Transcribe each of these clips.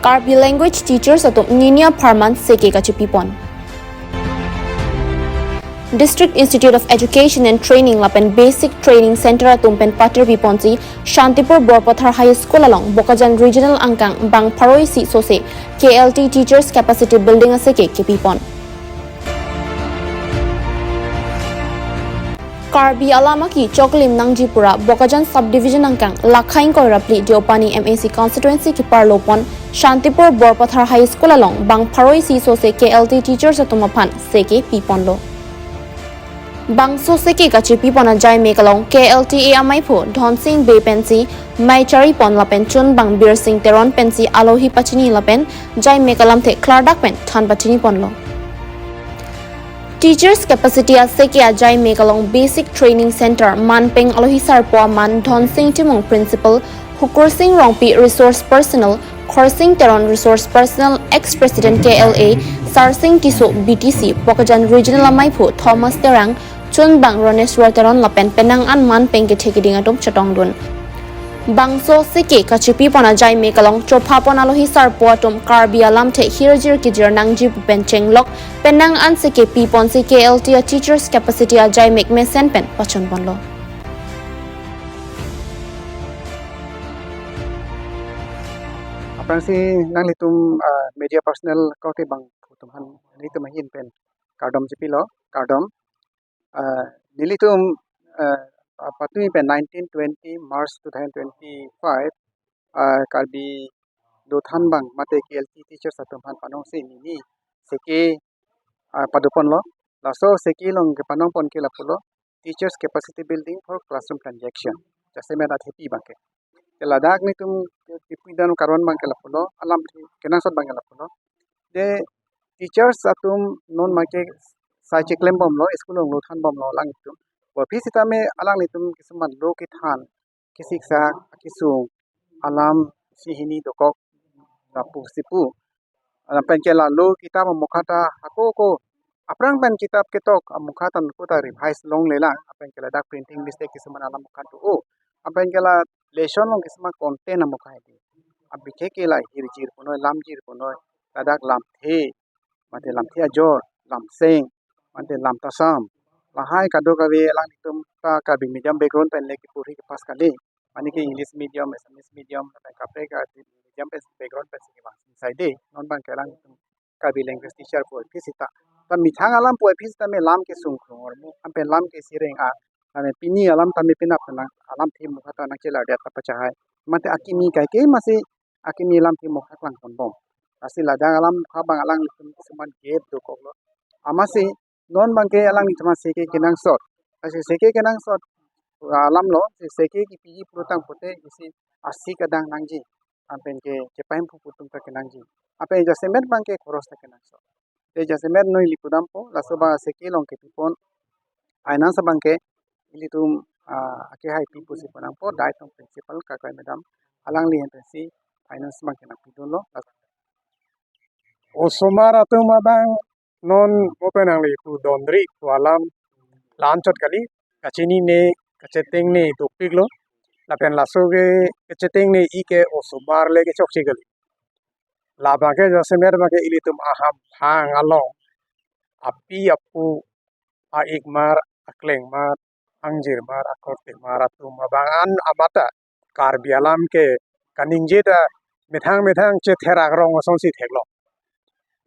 Karbi language teachers atum ninia pharman seke kachi pipon. District Institute of Education and Training lapen Basic Training Center atumpen patir piponsi Shantipur Borpathar High School along Bokajan Regional Angkang Bang Paroi Si Sose KLT Teachers Capacity Building aseke ke pipon. Karbi Alamaki Choklim Nangjipura Bokajan Subdivision Angkang Lakhain Koirapli Diopani MAC Constituency ki Parlopon Shantipur Borpathar High School along Bang Paroi Si Sose KLT Teachers atumapan seke pipon lo. Bangso seke kachi pipona jai mekalong KLTA amaipo Dhon Singh Bay pensi mai chari pon lapen chun bang Bir Singh Teron pensi alohi pachini lapen jai mekalam the klardak pen than pachini pon lo. Teachers capacity a seke a jai mekalong Basic Training Center Manpeng alohi sarpo man Dhon Singh Timong Principal Hukur Singh Rongpi Resource Personnel Khor Singh Teron Resource Personnel Ex-President KLA Sar Singh Tiso BTC Pokajan Regional amaipo Thomas Terang Chun bang Roneswar Teron lapen penang an man pengke thekiding atom chatong dun. Bangso seke kachipi pona jai mekalong chopa pona lohi sar po atom Karbi alam the hirjir kijir nangji pencheng lok penang an seke pipon si KLT a teachers capacity a jai mek me sen pen pachon pon lo. Apang si nang litum media personnel kau ke bang tuhan litum mahin pen kardom jepilo kardom nilitum patui pen 1920 March 2025 Karbi dothan bang mate KLT teachers atumhan panong si nini seke padupon lo laso seke long ke panong pon ke lapulo teachers capacity building for classroom transaction jase mera thepi bangke Ladak ni tum pipidan karon bang ke lapulo alam kenasot bang ke lapulo de teachers atum non make sai cheklem bom lo school lo than bom lo lang tum bo fisita me alang ni tum kisman lo ki than kisiksa kisung alam sihini dokok tapu sipu alam penkela lo kitab mukhata ako ko aprang pen kitab ketok mukhatan ko ta revise long lela penkela dak printing mistake kisman alam mukhan tu o penkela lesson long kisman content mukha di abike kela hirjir kono lamjir kono tadak lam the mate lam thia jor lam seng mate lam tasam lahai kado kawe lang tum ka Karbi medium background pen leki puri ke pas kali ani ke English medium Assamese medium ka kapre ka medium pen background pen sigi bang sai de non bang ke lang Karbi language teacher po fisita ta mithang alam po fisita me lam ke sung khor mu ampe lam ke sireng a ame pini alam ta me pinap na alam thi mukha ta na chela dia ta pachai mate akimi kai ke masi akimi lam thi mukha klang kon bom asi ladang alam kha bang alang litum seman gap do koklo amasi non bangke alang ni tama seke kenang sot asi seke kenang sot alam lo seke ki pi protang pote isi asi kadang nangji ampen ke kepaim pu putung ta kenangji ape jasemet bangke khoros ta kenang sot te jasemet noi lipudam po lasoba seke long ke pipon aina sa bangke ilitum ake hai pi pusi panang po dai tong principal kakai madam alang li si aina sa bangke na pidon lo Osomar atau mabang non openang li tu dondri tu alam lancot kali kacini ne kaceteng ne topik lo lapen lasoge kaceteng ne ike osomar le ke chokchi kali labake jasemer bake ilitum aham hang along api apu a ikmar akleng mar angjir mar akorte mar atu mabangan amata Karbi alam ke kaningje ta methang methang che therak rong osongsi theklo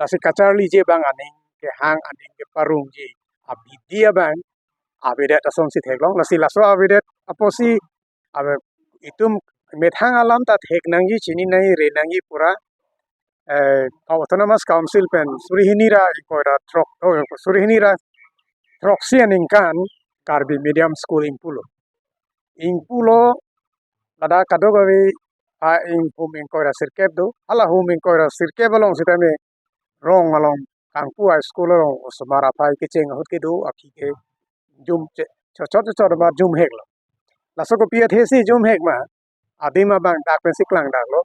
Nasi kacarli je bang aning ke hang aning ke parung je abidia bang abidet asong si theklong nasi laso abidet aposi abe itum methang alam ta thek nangi chini nai re nangi pura autonomous council pen surihinira ikoira trok surihinira troksian ingkan Karbi medium school impulo lada kadogawi a ing hum ikoira sirkep do ala hum ikoira sirkep along sitame rong along kangpu high school along osmara pai ke cheng hot ke do aki ke jum che chot ba jum hek lo laso ko pia thesi jum hek ma adima bang dak pen siklang dak lo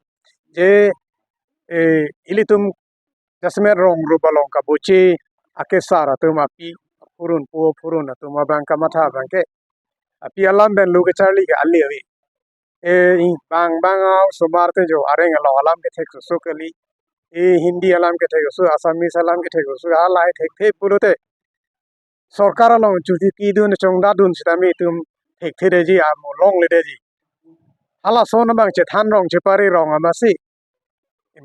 je e ilitum jasmer rong ru balong ka boche ake sara tu ma pi purun tu ma bang ka matha bang ke api alam ben lu ke charli ke ali awi bang bang sobar te jo areng alo alam ke thek su kali hindi alam ke thek su assamese alam ke thek su alai thek thek pulote सरकार लो जुदी की दुन चोंगदा दुन सितामी तुम थेक थे जी आ long le de ji hala son bang che than rong che pari rong amasi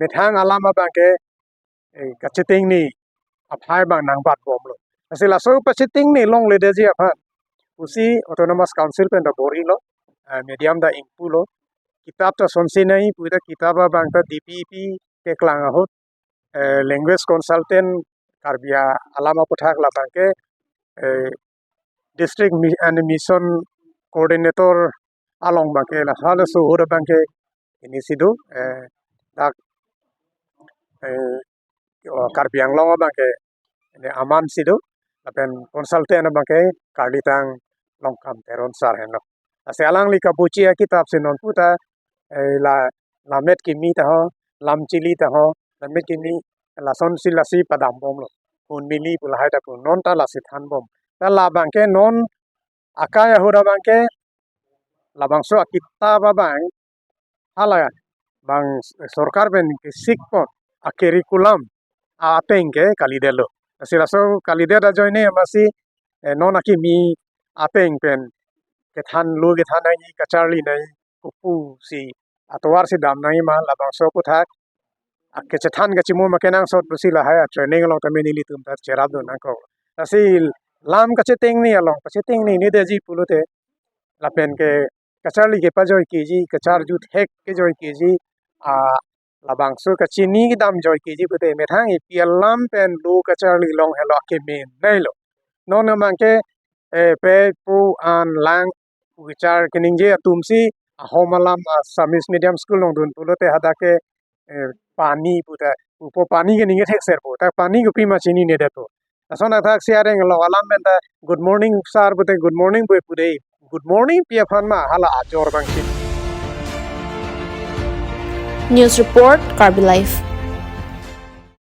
methang alama bang ke kachiting ni aphai bang nang bat bom lo asila so pachiting ni long le de ji apha usi autonomous council pen da bori lo medium da impu lo kitab ta sonsi nai puida kitaba bang ta dpp ke klang ahot language consultant karbia alama puthak la bang ke district and mission coordinator along bangke la hala so hora bangke ini sido dak karbiang long bangke ini aman sido apen consultant bangke kalitang long kam teron sar heno ase alang li kapuchi kitab sinon puta la lamet kimi ta ho lam chili ta ho lamet kimi la son silasi padam bom lo pun mili pulahai ta pun non ta la si than bom ta la bangke non akaya hora bangke labang so kita babang hala bang sorkar ben sik pon a curriculum a tengke kalidelo asila so kalideda joine masi non aki mi ateng pen ke than lu ke than ai kacharli nai kupu si atwar si dam nai ma labang so kuthak ke chathan ke chimu makenang sot busila hai training long tameni li tum tar cherab do na ko asil lam ka cheteng ni along ka cheteng ni de ji pulute lapen ke kacharli ke pajoy keji kachar jut hek ke joy keji a labang so ka chini ki dam joy keji pute methang i pialam pen lu kacharli long helo ke men nei lo non mang ke pe pu an lang wichar kening je tumsi a homalam samis medium school long dun pulote hadake pani puta upo pani ke ninge thek ser po ta pani ko prima chini ne de to asona thak siareng lo alam men ta good morning sir pute good morning boy pure good morning pia phanma hala ajor bangsin News Report, Karbi Life.